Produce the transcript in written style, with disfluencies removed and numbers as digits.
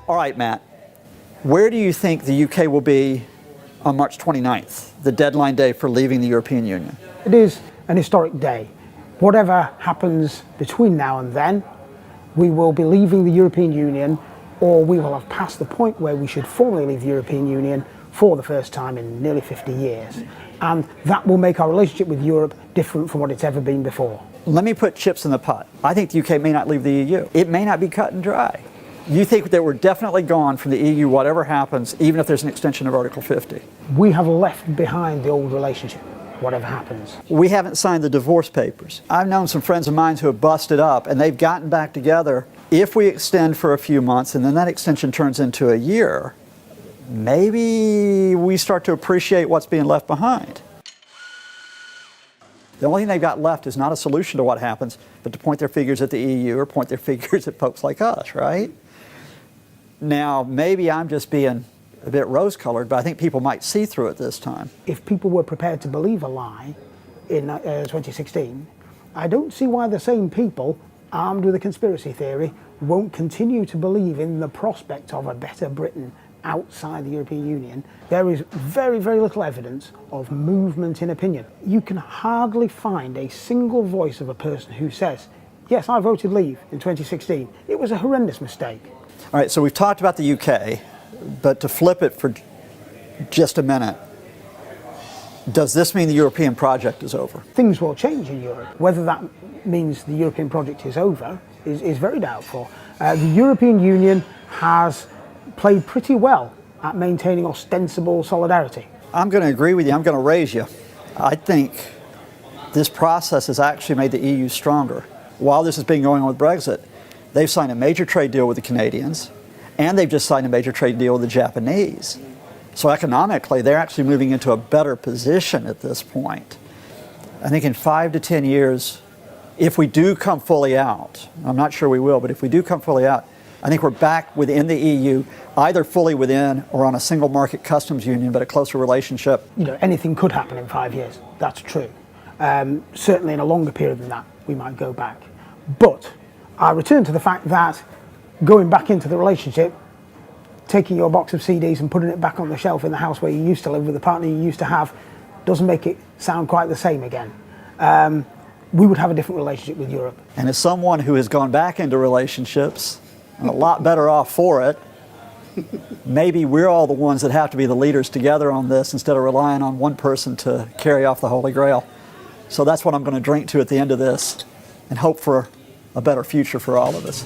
All right, Matt, where do you think the UK will be on March 29th, the deadline day for leaving the European Union? It is an historic day. Whatever happens between now and then, we will be leaving the European Union, or we will have passed the point where we should formally leave the European Union for the first time in nearly 50 years. And that will make our relationship with Europe different from what it's ever been before. Let me put chips in the pot. I think the UK may not leave the EU. It may not be cut and dry. You think that we're definitely gone from the EU, whatever happens, even if there's an extension of Article 50? We have left behind the old relationship, whatever happens. We haven't signed the divorce papers. I've known some friends of mine who have busted up and they've gotten back together. If we extend for a few months and then that extension turns into a year, maybe we start to appreciate what's being left behind. The only thing they've got left is not a solution to what happens, but to point their fingers at the EU or point their fingers at folks like us, right? Now, maybe I'm just being a bit rose-colored, but I think people might see through it this time. If people were prepared to believe a lie in 2016, I don't see why the same people, armed with a conspiracy theory, won't continue to believe in the prospect of a better Britain outside the European Union. There is very, very little evidence of movement in opinion. You can hardly find a single voice of a person who says, yes, I voted leave in 2016. It was a horrendous mistake. All right, so we've talked about the UK, but to flip it for just a minute, does this mean the European project is over? Things will change in Europe. Whether that means the European project is over is very doubtful. The European Union has played pretty well at maintaining ostensible solidarity. I'm going to agree with you. I'm going to raise you. I think this process has actually made the EU stronger. While this has been going on with Brexit, they've signed a major trade deal with the Canadians, and they've just signed a major trade deal with the Japanese. So economically, they're actually moving into a better position at this point. I think in 5 to 10 years, if we do come fully out, I'm not sure we will, but if we do come fully out, I think we're back within the EU, either fully within or on a single market customs union, but a closer relationship. You know, anything could happen in 5 years. That's true. Certainly in a longer period than that, we might go back. But I return to the fact that going back into the relationship, taking your box of CDs and putting it back on the shelf in the house where you used to live with the partner you used to have, doesn't make it sound quite the same again. We would have a different relationship with Europe. And as someone who has gone back into relationships, and a lot better off for it, maybe we're all the ones that have to be the leaders together on this instead of relying on one person to carry off the Holy Grail. So that's what I'm going to drink to at the end of this and hope for a better future for all of us.